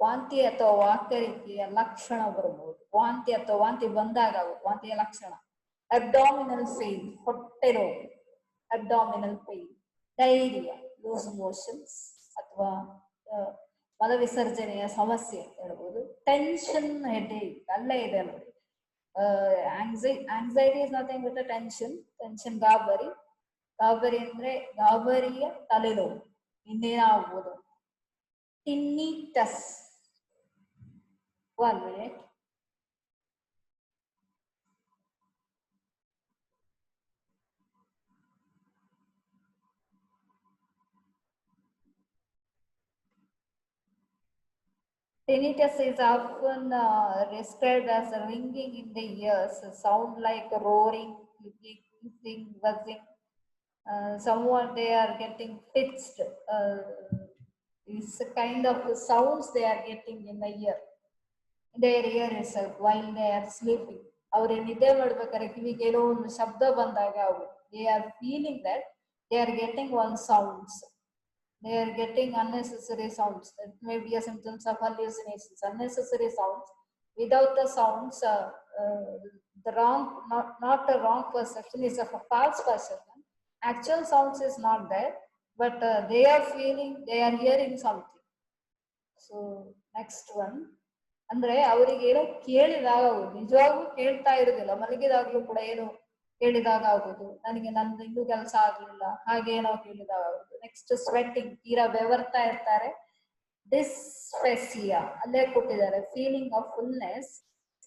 ವಾಂತಿ ಅಥವಾ ವಾಕರಿಕೆಯ ಲಕ್ಷಣ ಬರ್ಬೋದು. ವಾಂತಿ ಅಥವಾ ವಾಂತಿ ಬಂದಾಗ ವಾಂತಿಯ ಲಕ್ಷಣ. ಅಬ್ಡಾಮಿನಲ್ ಪೇನ್, ಹೊಟ್ಟೆ ನೋವು, abdominal pain. Diarrhoea, loose motions ಅಥವಾ ಮಲ ವಿಸರ್ಜನೆಯ ಸಮಸ್ಯೆ ಅಂತ ಹೇಳ್ಬೋದು. ಟೆನ್ಷನ್, ಹೆಡೇಕ್, ಅಲ್ಲೇ ಇದೆ ನೋಡಿ. Anxiety is nothing with tension. ಗಾಬರಿ ಅಂದ್ರೆ ಗಾಬರಿಯ ತಲೆನೋವು. ಇನ್ನೇನಾಗ್ಬೋದು? ಟಿನ್ನಿಟಸ್, 1 minute. Tinnitus is often described as a ringing in the ears, a sound like roaring, clicking, buzzing. Somewhat they are getting pitched. It's a kind of sounds they are getting in their ear itself while they are sleeping. ಅವ್ರು ನಿದ್ದೆ ಮಾಡ್ಬೇಕಾದ್ರೆ ಕಿವಿಗೆ ಏನೋ ಒಂದು ಶಬ್ದ ಬಂದಾಗ they are feeling that they are getting one sounds. They are getting unnecessary sounds. It may be a symptoms of hallucinations, unnecessary sounds. Without the sounds, the wrong, not a wrong perception, is a false perception. Actual sounds is not there, but they are feeling, they are hearing something. So next one, ಅಂದ್ರೆ ಅವರಿಗೆ ಏನೋ ಕೇಳಿದಾಗ ಆಗೋದು, ನಿಜವಾಗ್ಲೂ ಕೇಳ್ತಾ ಇರುದಿಲ್ಲ. ಮಲಗಿದಾಗ್ಲೂ ಕೂಡ ಏನೋ ಕೇಳಿದಾಗ ಆಗೋದು, ನನಗೆ ನಂದು ಇನ್ನೂ ಕೆಲಸ ಆಗ್ಲಿಲ್ಲ ಹಾಗೆ ಏನೋ ಕೇಳಿದಾಗ ಆಗೋದು. ನೆಕ್ಸ್ಟ್ ಸ್ವೆಟ್ಟಿಂಗ್, ತೀರಾ ಬೆವರ್ತಾ ಇರ್ತಾರೆ. ಡಿಸ್ಫೆಸಿಯಾ, ಅಲ್ಲೇ ಕೊಟ್ಟಿದ್ದಾರೆ, feeling of fullness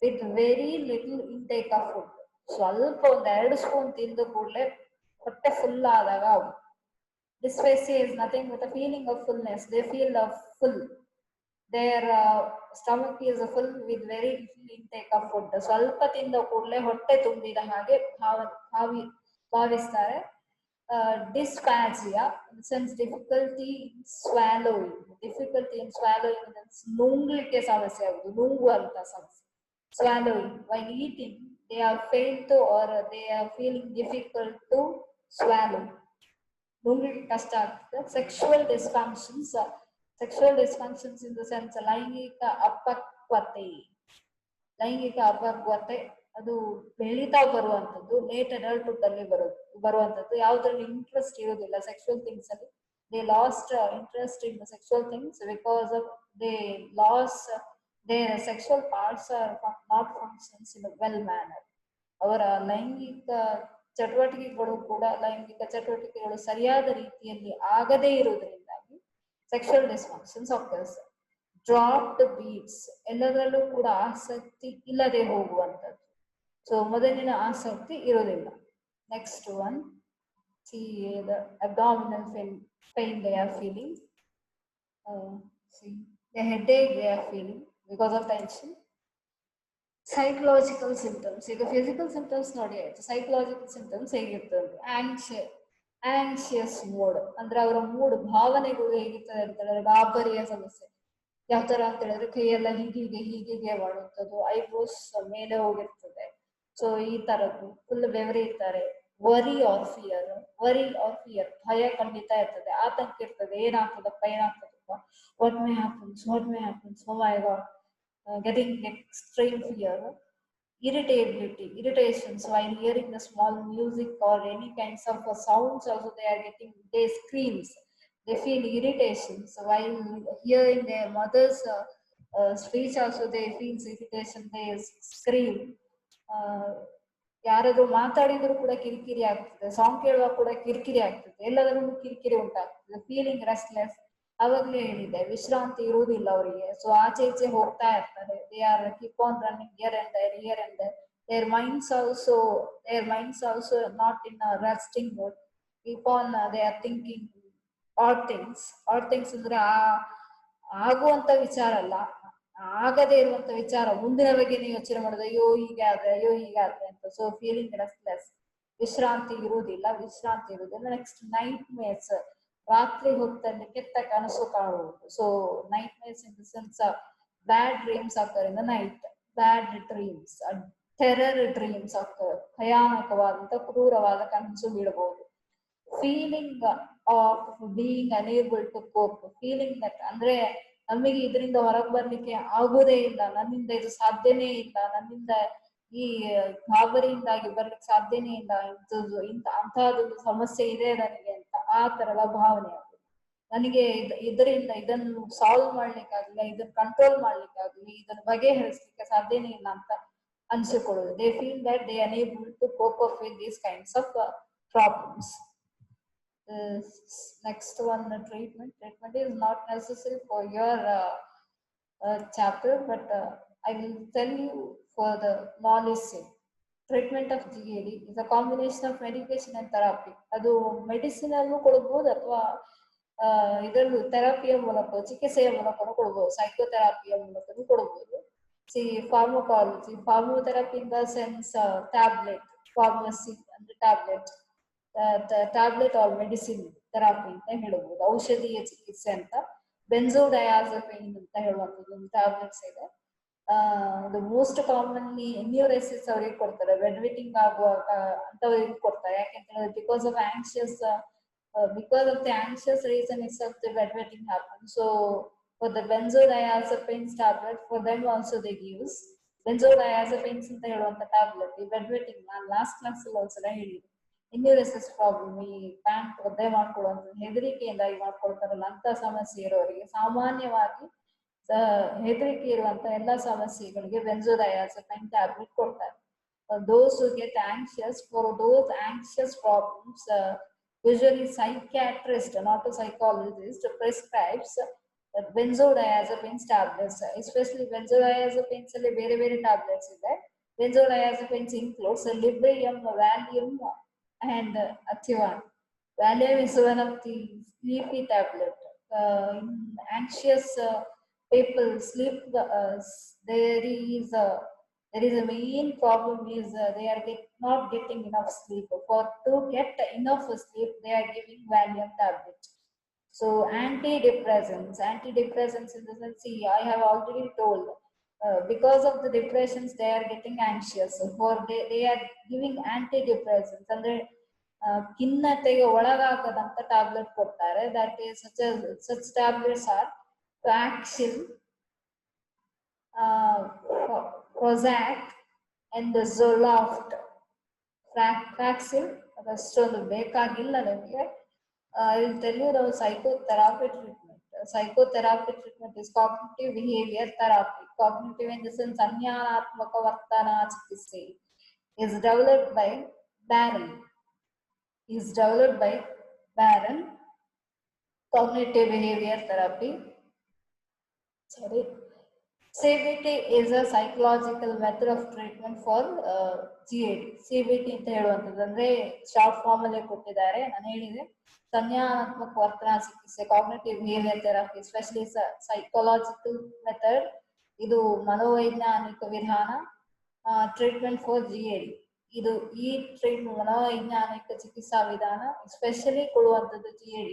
with very little intake of food. ಸ್ವಲ್ಪ 1-2 ಸ್ಪೂನ್ ತಿಂದು ಕೂಡಲೇ ಹೊಟ್ಟೆ ಫುಲ್ ಆದಾಗ ಆಗೋದು. Dysphasia is nothing but a feeling of fullness. They feel full. Their stomach is full with very little intake of food. ಸ್ವಲ್ಪ ತಿಂದ ಕೂಡಲೇ ಹೊಟ್ಟೆ ತುಂಬಿದ ಹಾಗೆ ಭಾವಿಸ್ತಾರೆ. Dysphagia, in the sense difficulty in swallowing. Difficulty in swallowing means ನುಂಗ್ಲಿಕ್ಕೆ ಸಮಸ್ಯೆ ಆಗುದು, ನುಂಗುವಂತ ಸಮಸ್ಯೆ. Swallowing, while eating they are failed to, or they are feeling difficult to swallow. ನುಂಗ್ಲಿಕ್ಕೆ ಕಷ್ಟ ಆಗ್ತದೆ. ಸೆಕ್ಷುವಲ್ ಡಿಸ್ಫಂಕ್ಷನ್ಸ್ ಇನ್ ದ ಸೆನ್ಸ್ ಲೈಂಗಿಕ ಅಪಕ್ವತೆ ಅದು ಬೆಳೀತಾ ಬರುವಂತದ್ದು, ಲೇಟ್ ಅಡಲ್ಟ್ಹುಡ್ ಅಲ್ಲಿ ಬರುವಂತದ್ದು. ಯಾವ್ದ್ರಲ್ಲಿ ಇಂಟ್ರೆಸ್ಟ್ ಇರೋದಿಲ್ಲ ಸೆಕ್ಷುವಲ್ ಥಿಂಗ್ಸ್ ಅಲ್ಲಿ, they lost interest in the sexual things because of they loss their sexual parts are not functions in well manner. ಅವರ ಲೈಂಗಿಕ ಚಟುವಟಿಕೆಗಳು ಸರಿಯಾದ ರೀತಿಯಲ್ಲಿ ಆಗದೇ ಇರುವುದರಿಂದಾಗಿ sexual dysfunctions occurs. Dropped beats, ಎಲ್ಲದರಲ್ಲೂ ಕೂಡ ಆಸಕ್ತಿ ಇಲ್ಲದೆ ಹೋಗುವಂಥದ್ದು. ಸೊ ಮೊದಲಿನ ಆಸಕ್ತಿ ಇರೋದಿಲ್ಲ. Next one, see the abdominal pain they are feeling, see the headache they are feeling because of tension. Psychological symptoms, ಈಗ ಫಿಸಿಕಲ್ ಸಿಂಪ್ಟಮ್ಸ್ ನೋಡಿ ಆಯ್ತು, ಸೈಕಲಾಜಿಕಲ್ ಸಿಂಪ್ಟಮ್ಸ್ ಹೇಗಿರ್ತದೆ? ಆಂಕ್ಷಿಯಸ್ ಮೂಡ್ ಅಂದ್ರೆ ಅವರ ಮೂಡ್ ಭಾವನೆಗಳು ಹೇಗಿರ್ತದೆ ಅಂತ ಹೇಳಿದ್ರೆ ಗಾಬರಿಯ ಸಮಸ್ಯೆ. ಯಾವ ತರ ಅಂತ ಹೇಳಿದ್ರೆ ಕೈಯೆಲ್ಲ ಹೀಗೆ ಮಾಡುವಂಥದ್ದು, ಐಬ್ರೋಸ್ ಮೇಲೆ ಹೋಗಿರ್ತದೆ. ಸೊ ಈ ತರದ್ದು ಫುಲ್ ಬೆವರಿರ್ತಾರೆ. ವರಿ ಆರ್ ಫಿಯರ್, ಭಯ ಖಂಡಿತ ಇರ್ತದೆ, ಆತಂಕ ಇರ್ತದೆ. ಏನಾಗ್ತದಪ್ಪ, what may happens, oh my God, getting extreme fear. Irritations while hearing the small music or any kinds of sounds also they screams. They feel irritations while hearing their mother's speech also they feel irritation, they scream. ಯಾರಾದ್ರೂ ಮಾತಾಡಿದ್ರು ಕೂಡ ಕಿರಿಕಿರಿ ಆಗ್ತದೆ, song ಕೇಳುವಾಗ ಕೂಡ ಕಿರಿಕಿರಿ ಆಗ್ತದೆ, ಎಲ್ಲದರಲ್ಲೂ ಕಿರಿಕಿರಿ ಉಂಟಾಗ್ತದೆ. ಫೀಲಿಂಗ್ ರೆಸ್ಟ್ಲೆಸ್, ಅವಾಗ್ಲೇ ಹೇಳಿದೆ ವಿಶ್ರಾಂತಿ ಇರುವುದಿಲ್ಲ ಅವರಿಗೆ. ಸೊ ಆಚೆ ಈಚೆ ಹೋಗ್ತಾ ಇರ್ತಾರೆ. They are keep on running here and there. their minds also not in a resting mode. Keep on they are thinking odd things ಅಂದ್ರೆ ಆಗುವಂತ ವಿಚಾರ ಅಲ್ಲ, ಆಗದೇ ಇರುವಂತ ವಿಚಾರ, ಮುಂದಿನ ಬಗ್ಗೆ ನೀವು ಯೋಚನೆ ಮಾಡೋದು, ಅಯ್ಯೋ ಹೀಗೆ ಆದ್ರೆ ಅಂತ. ಸೊ ಫೀಲಿಂಗ್ ರೆಸ್ಟ್ಲೆಸ್, ವಿಶ್ರಾಂತಿ ಇರುವುದಿಲ್ಲ. ನೆಕ್ಸ್ಟ್ ನೈಟ್ ಮೇರ್ಸ್, ರಾತ್ರಿ ಹೊತ್ತಲ್ಲಿ ಕೆಟ್ಟ ಕನಸು ಕಾಣುವುದು. So nightmares in the sense bad dreams actor in the night, bad dreams, terror dreams actor, ಭಯಾನಕವಾದಂತ ಕ್ರೂರವಾದ ಕನಸು ಬೀಳಬಹುದು. Feeling of being unable to cope, feeling that ಅಂದ್ರೆ ನಮಗೆ ಇದರಿಂದ ಹೊರಗೆ ಬರ್ಲಿಕ್ಕೆ ಆಗುವುದೇ ಇಲ್ಲ, ನನ್ನಿಂದ ಇದು ಸಾಧ್ಯನೇ ಇಲ್ಲ, ನನ್ನಿಂದ ಈ ಗಾಬರಿಯಿಂದಾಗಿ ಬರ್ಲಿಕ್ಕೆ ಸಾಧ್ಯನೇ ಇಲ್ಲ, ಅಂತಹದೊಂದು ಸಮಸ್ಯೆ ಇದೆ ನನಗೆ ಅಂತ ಆ ತರದ ಭಾವನೆ ಆಗುದು. ನನಗೆ ಇದನ್ನು ಸಾಲ್ವ್ ಮಾಡ್ಲಿಕ್ಕಾಗಲಿಲ್ಲ, ಇದನ್ನು ಕಂಟ್ರೋಲ್ ಮಾಡ್ಲಿಕ್ಕಾಗಲಿ, ಇದನ್ನು ಬಗೆಹರಿಸಲಿಕ್ಕೆ ಸಾಧ್ಯನೇ ಇಲ್ಲ ಅಂತ ಅನ್ಸಿಕೊಳ್ಳುದು. They feel that they unable to cope up with these kinds of problems. Next one, treatment is not necessary for your chapter, but I will tell you for the knowledge sake. Treatment of GAD is a combination of medication and therapy. ಅದು medicine ಅಲ್ಲೂ ಕೊಡಬಹುದು ಅಥವಾ ಇದರಲ್ಲೂ ಥೆರಪಿಯ ಮೂಲಕ, ಚಿಕಿತ್ಸೆಯ ಮೂಲಕ ಕೊಡಬಹುದು, ಸೈಕೋಥೆರಪಿಯ ಮೂಲಕನೂ ಕೊಡಬಹುದು. Pharmacology, pharmacotherapy in the sense tablet, pharmacy ಅಂದ್ರೆ ಟ್ಯಾಬ್ಲೆಟ್ ಆರ್ ಮೆಡಿಸಿನ್ ಥೆರಪಿ ಅಂತ ಹೇಳಬಹುದು, ಔಷಧೀಯ ಚಿಕಿತ್ಸೆ ಅಂತ. ಬೆನ್ಸೋಡಯಾಜಪೈನ್ ಅಂತ ಹೇಳುವಂಥದ್ದು ಒಂದು ಟ್ಯಾಬ್ಲೆಟ್ಸ್ ಇದೆ. ಮೋಸ್ಟ್ ಕಾಮನ್ಲಿ ಎನ್ಯೂರೆಸಿಸ್ ಅವರಿಗೆ ಕೊಡ್ತಾರೆ, ಬೆಡ್ ವೆಟಿಂಗ್ ಆಗುವಾಗ ಅಂತವರಿಗೆ ಕೊಡ್ತಾರೆ. ಯಾಕೆಂತ ಹೇಳಿದ್ರೆ because of the anxious reason itself the bedwetting happens. So for the benzodiazepines tablet, for them also they use benzodiazepines ಅಂತ ಹೇಳುವಂತ ಟ್ಯಾಬ್ಲೆಟ್. ಈ bedwetting ನಾನು ಲಾಸ್ಟ್ ಕ್ಲಾಸ್ ಅಲ್ಲಿ ಒಂದ್ಸಲ ಹೇಳಿದೆ. ಎನ್ಯೂರೆಸಿಸ್ ಪ್ರಾಬ್ಲಮ್, ಈ ಪ್ಯಾಂಟ್ ಒದ್ದೆ ಮಾಡ್ಕೊಳ್ಳುವಂತ ಹೆದರಿಕೆಯಿಂದಾಗಿ ಮಾಡ್ಕೊಳ್ತಾರಲ್ಲ ಅಂತ ಸಮಸ್ಯೆ ಇರೋರಿಗೆ, ಸಾಮಾನ್ಯವಾಗಿ ಹೆದರಿಕೆ ಇರುವಂತ ಎಲ್ಲಾ ಸಮಸ್ಯೆಗಳಿಗೆ ಬೆನ್ಸೋಡಯಾಜಪೈನ್ ಟ್ಯಾಬ್ಲೆಟ್ ಕೊಡ್ತಾರೆ. Those who get anxious, for those anxious problems, usually psychiatrist, not a psychologist, prescribes benzodiazepines tablets. Especially benzodiazepines ಅಲ್ಲಿ ಬೇರೆ ಟ್ಯಾಬ್ಲೆಟ್ಸ್ ಇದೆ. Benzodiazepines includes Librium, Valium and Ativan. Valium is one of the sleepy tablet. In anxious people sleep, there is a main problem is they are not getting enough sleep. To get enough sleep, they are giving Valium tablet. So antidepressants in the sense, see, I have already told, because of the depressions they are getting anxious, for they are giving antidepressants. And ಖಿನ್ನತೆಗೆ ಒಳಗಾಗದಂತ tablet ಕೊಡ್ತಾರೆ. That is such tablets are Paxil, Prozac and Zoloft. Paxil ಅದಷ್ಟೊಂದು ಬೇಕಾಗಿಲ್ಲ ನಮಗೆ. I will tell you the psychotherapy treatment. Psychotherapy treatment is cognitive behavior therapy. Cognitive in the sense ಸಂಜ್ಞಾನಾತ್ಮಕ ವರ್ತನಾ ಚಿಕಿತ್ಸೆ is developed by Barron. Cognitive behavior therapy. Sorry. CBT is a psychological method of treatment for GAD. CBT ಅಂತ ಹೇಳುವಂಥದ್ದು ಅಂದ್ರೆ short form ಅಲ್ಲಿ ಕೊಟ್ಟಿದ್ದಾರೆ. ನಾನು ಹೇಳಿದೆ ಸಂಜ್ಞಾನಾತ್ಮಕ ವರ್ತನಾ ಚಿಕಿತ್ಸೆ cognitive behaviour therapy especially psychological method. ಇದು ಮನೋವೈಜ್ಞಾನಿಕ ವಿಧಾನ. Treatment for GAD. ಇದು ಈ ಟ್ರೀಟ್ಮೆಂಟ್ ಮನೋವೈಜ್ಞಾನಿಕ ಚಿಕಿತ್ಸಾ ವಿಧಾನ ಎಸ್ಪೆಷಲಿ ಕೊಡುವಂಥದ್ದು GAD.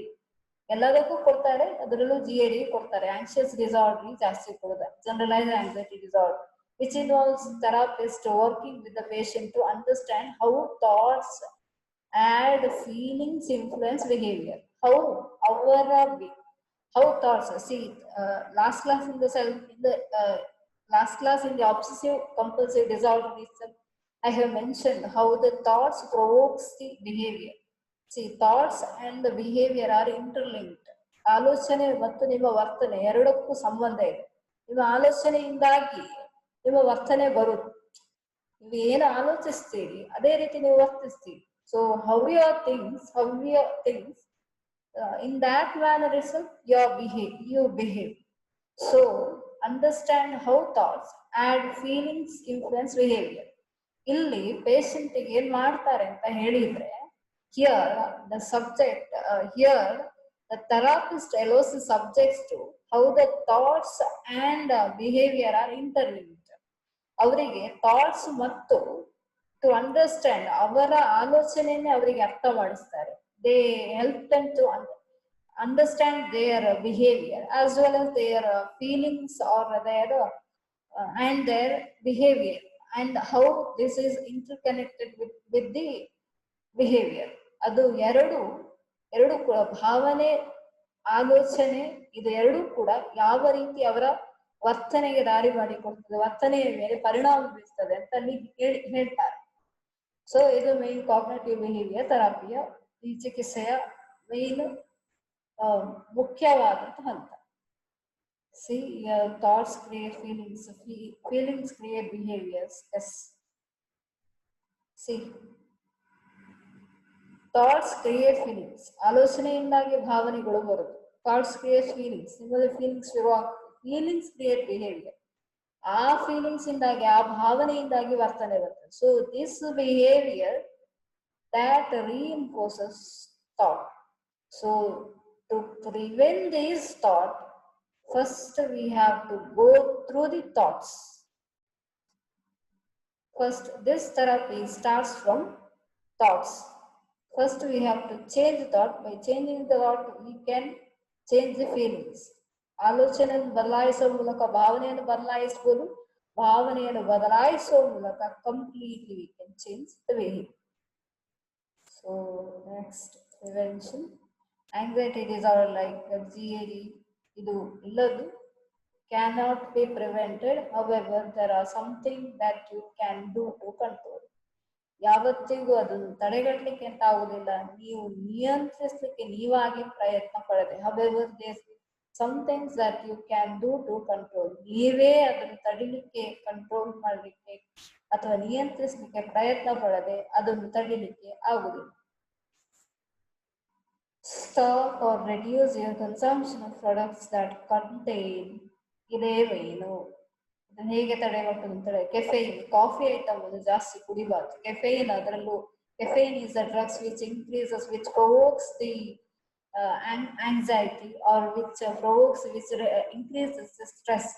ಎಲ್ಲದಕ್ಕೂ ಕೊಡ್ತಾರೆ, ಅದರಲ್ಲೂ GAD ಕೊಡ್ತಾರೆ. ಆಂಕ್ಷಿಯಸ್ ಡಿಸಾರ್ಡರ್ ಜಾಸ್ತಿ ಕೊಡೋದು, generalised anxiety disorder, which involves therapist working with the patient to understand how thoughts and feelings influence behavior. How thoughts. See, last class in the obsessive compulsive disorder itself, I have mentioned how the thoughts provokes the behavior. See, thoughts and the behavior are interlinked. ಆಲೋಚನೆ ಮತ್ತು ನಿಮ್ಮ ವರ್ತನೆ ಎರಡಕ್ಕೂ ಸಂಬಂಧ ಇದೆ. ನಿಮ್ಮ ಆಲೋಚನೆಯಿಂದಾಗಿ ನಿಮ್ಮ ವರ್ತನೆ ಬರುತ್ತೆ. ನೀವು ಏನು ಆಲೋಚಿಸ್ತೀರಿ ಅದೇ ರೀತಿ ನೀವು ವರ್ತಿಸ್ತೀರಿ. So how your things in that manner itself you behave. So understand how thoughts and feelings influence behavior. ಇಲ್ಲಿ ಪೇಷಂಟ್ ಏನ್ ಮಾಡ್ತಾರೆ ಅಂತ ಹೇಳಿದ್ರೆ, here the therapist allows the subjects to how the thoughts and behavior are interlinked. ಅವರಿಗೆ thoughts ಮತ್ತು to understand ಅವರ ಆಲೋಚನೆಯನ್ನೇ ಅವರಿಗೆ ಅರ್ಥ ಮಾಡಿಸ್ತಾರೆ. They help them to understand their behaviour as well as their feelings or their and their behavior and how this is interconnected with the behavior. ಅದು ಎರಡು ಕೂಡ ಭಾವನೆ ಆಲೋಚನೆ ಇದು ಎರಡೂ ಕೂಡ ಯಾವ ರೀತಿ ಅವರ ವರ್ತನೆಗೆ ದಾರಿ ಮಾಡಿಕೊಡ್ತದೆ, ವರ್ತನೆಯ ಮೇಲೆ ಪರಿಣಾಮ ಬೀರ್ತದೆ ಅಂತ ಹೇಳ್ತಾರೆ. ಸೊ ಇದು ಮೇನ್ ಕಾಗ್ನಿಟಿವ್ ಬಿಹೇವಿಯರ್ ಥೆರಪಿಯ ಈ ಚಿಕಿತ್ಸೆಯ ಮೇನ್ ಮುಖ್ಯವಾದಂತಹ ಹಂತ. See, thoughts create feelings, feelings create behaviors. Yes. See, thoughts create feelings, ಆಲೋಚನೆಯಿಂದಾಗಿ ಭಾವನೆಗಳು ಬರುತ್ತೆ. ಥಾಟ್ಸ್ ಕ್ರಿಯೇಟ್ ಫೀಲಿಂಗ್ಸ್, ನಿಮ್ಮಲ್ಲಿ ಫೀಲಿಂಗ್ಸ್ ಫೀಲಿಂಗ್ಸ್ ಕ್ರಿಯೇಟ್ ಬಿಹೇವಿಯರ್. ಆ ಫೀಲಿಂಗ್ಸ್ ಇಂದಾಗಿ ಆ ಭಾವನೆಯಿಂದಾಗಿ ವರ್ತನೆ ಬರ್ತದೆ. So this behaviour that reinforces thought. So to prevent this thought, first we have to go through the thoughts. First, this therapy starts from thoughts. First we have to change the thought. By changing the thought we can change the feelings. ಆಲೋಚನೆಯನ್ನು ಬದಲಾಯಿಸುವ ಮೂಲಕ ಭಾವನೆಯನ್ನು ಬದಲಾಯಿಸಬಹುದು. ಭಾವನೆಯನ್ನು ಬದಲಾಯಿಸುವ ಮೂಲಕ completely we can change the behavior. So next, prevention. Anxiety disorder like GAD, ಇದು ಇಲ್ಲದು cannot be prevented. However, there are something that you can do to control. ಯಾವತ್ತಿಗೂ ಅದನ್ನು ತಡೆಗಟ್ಟಲಿಕ್ಕೆ ಅಂತ ಆಗುದಿಲ್ಲ, ನೀವು ನಿಯಂತ್ರಿಸಲಿಕ್ಕೆ ನೀವಾಗಿ ಪ್ರಯತ್ನ ಪಡದೆ. However, there's some things that you can do to control. ನೀವೇ ಅದನ್ನು ತಡಿಲಿಕ್ಕೆ, ಕಂಟ್ರೋಲ್ ಮಾಡಲಿಕ್ಕೆ ಅಥವಾ ನಿಯಂತ್ರಿಸಲಿಕ್ಕೆ ಪ್ರಯತ್ನ ಪಡದೆ ಅದನ್ನು ತಡಿಲಿಕ್ಕೆ ಆಗುದಿಲ್ಲ. Stop or reduce your consumption of products that contain ಇದೇ ಮೇನು. ಇದನ್ನು ಹೇಗೆ ತಡೆಗಟ್ಟುದು ಅಂತೇಳಿ, ಕೆಫೆಯಿನ್, ಕಾಫಿ ಐಟಮ್ ಅನ್ನು ಜಾಸ್ತಿ ಕುಡಿಬಾರ್ದು. ಕೆಫೆಯಿನ್, ಅದರಲ್ಲೂ ಕೆಫೆಯಿನ್ is a drugs which provokes the anxiety or which increases the stress.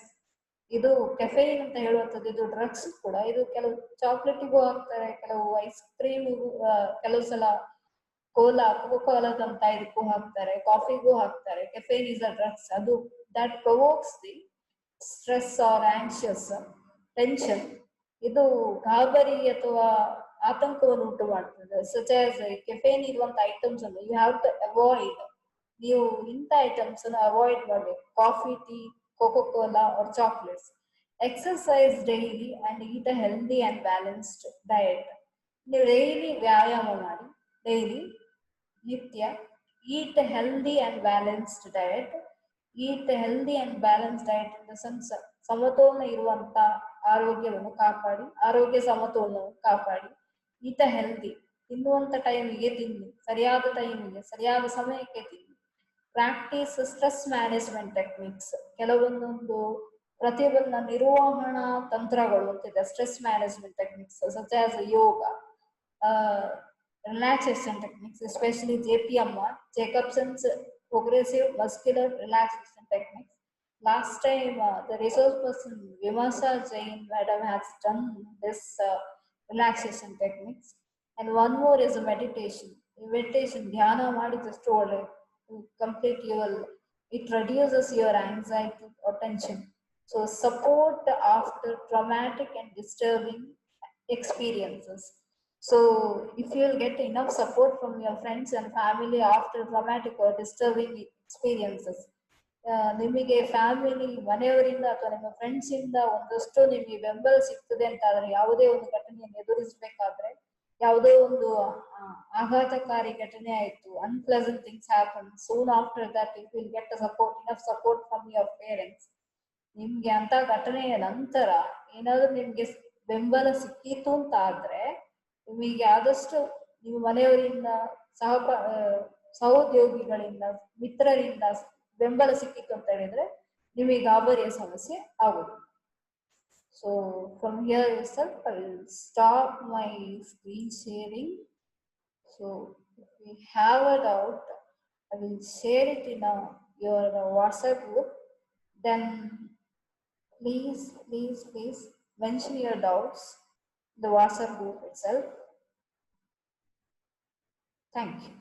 ಇದು ಕೆಫೆಯಿನ್ ಅಂತ ಹೇಳುವಂಥದ್ದು ಇದು ಡ್ರಗ್ಸ್ ಕೂಡ. ಇದು ಕೆಲವು ಚಾಕ್ಲೇಟಿಗೂ ಹಾಕ್ತಾರೆ, ಕೆಲವು ಐಸ್ ಕ್ರೀಮಿಗೂ, ಕೆಲವು ಸಲ ಕೋಲಾದಂತ ಇದಕ್ಕೂ ಹಾಕ್ತಾರೆ, ಕಾಫಿಗೂ ಹಾಕ್ತಾರೆ. ಕೆಫೆಯಿನ್ is a drugs. ಅದು that provokes the stress or anxious tension. ಇದು ಗಾಬರಿ ಅಥವಾ ಆತಂಕವನ್ನು ಉಂಟು ಮಾಡ್ತದೆ. ಸಚ್ ಆಸ್ ಕೆಫೇನ್ ಇರುವಂತ ಐಟಮ್ಸ್ ಅನ್ನು ಯು ಹ್ಯಾವ್ ಟು ಅವಾಯ್ಡ್. ನೀವು ಇಂಥ ಐಟಮ್ಸ್ ಅನ್ನು ಅವಾಯ್ಡ್ ಮಾಡಬೇಕು. Coffee, tea, Coca Cola or chocolates. Exercise daily and eat a healthy and balanced diet. ನೀವು ಡೈಲಿ ವ್ಯಾಯಾಮ ಮಾಡಿ, ಡೈಲಿ ನಿತ್ಯ eat healthy and balanced diet. Eat healthy and balance diet in the sense ಸಮತೋಲನ ಇರುವಂತ ಆರೋಗ್ಯವನ್ನು ಕಾಪಾಡಿ, ಆರೋಗ್ಯ ಸಮತೋಲನವನ್ನು ಕಾಪಾಡಿ. ಈತ ಹೆಲ್ದಿ, ತಿನ್ನುವಂತ ಟೈಮಿಗೆ ತಿನ್ನಿ, ಸರಿಯಾದ ಟೈಮಿಗೆ ಸರಿಯಾದ ಸಮಯಕ್ಕೆ ತಿನ್ನಿ. Practice stress management techniques. ಕೆಲವೊಂದೊಂದು ಪ್ರತಿಯೊಂದು ನಿರ್ವಹಣಾ ತಂತ್ರಗಳು ಅಂತಿದೆ, stress management techniques such as yoga, relaxation techniques, especially JPMR, Jacobson's progressive muscular relaxation techniques. Last time, the resource person Vimasa Jain madam has done this relaxation techniques. And one more is a meditation. Meditation, dhyana madi just to complete your, it reduces your anxiety or tension. So support after traumatic and disturbing experiences. So if you will get enough support from your friends and family after traumatic or disturbing experiences, ನಿಮಗೆ family, ಮನೆಯವರಿಂದ ಅಥವಾ ನಿಮ್ಮ friends ಇಂದ ಒಂದಷ್ಟು ನಿಮಗೆ ಬೆಂಬಲ ಸಿಗ್ತದೆ ಅಂತ ಆದ್ರೆ, ಯಾವುದೇ ಒಂದು ಘಟನೆಯನ್ನು ಎದುರಿಸಬೇಕಾದ್ರೆ, ಯಾವುದೋ ಒಂದು ಆಘಾತಕಾರಿ ಘಟನೆ ಆಯ್ತು, unpleasant things happen, soon after that you will get support, enough support from your parents. ನಿಮ್ಗೆ ಅಂತ ಘಟನೆಯ ನಂತರ ಏನಾದ್ರು ನಿಮ್ಗೆ ಬೆಂಬಲ ಸಿಕ್ಕಿತು ಅಂತ ಆದ್ರೆ, ನಿಮಗೆ ಆದಷ್ಟು ನಿಮ್ಮ ಮನೆಯವರಿಂದ, ಸಹೋದ್ಯೋಗಿಗಳಿಂದ, ಮಿತ್ರರಿಂದ ಬೆಂಬಲ ಸಿಕ್ಕಿತ್ತು ಅಂತ ಹೇಳಿದ್ರೆ ನಿಮಗೆ ಗಾಬರಿಯ ಸಮಸ್ಯೆ ಆಗುದು. So from here itself I will stop my screen sharing. So if you have a doubt, I will share it in your WhatsApp group. Then please mention your doubts in the WhatsApp group itself. Thank you.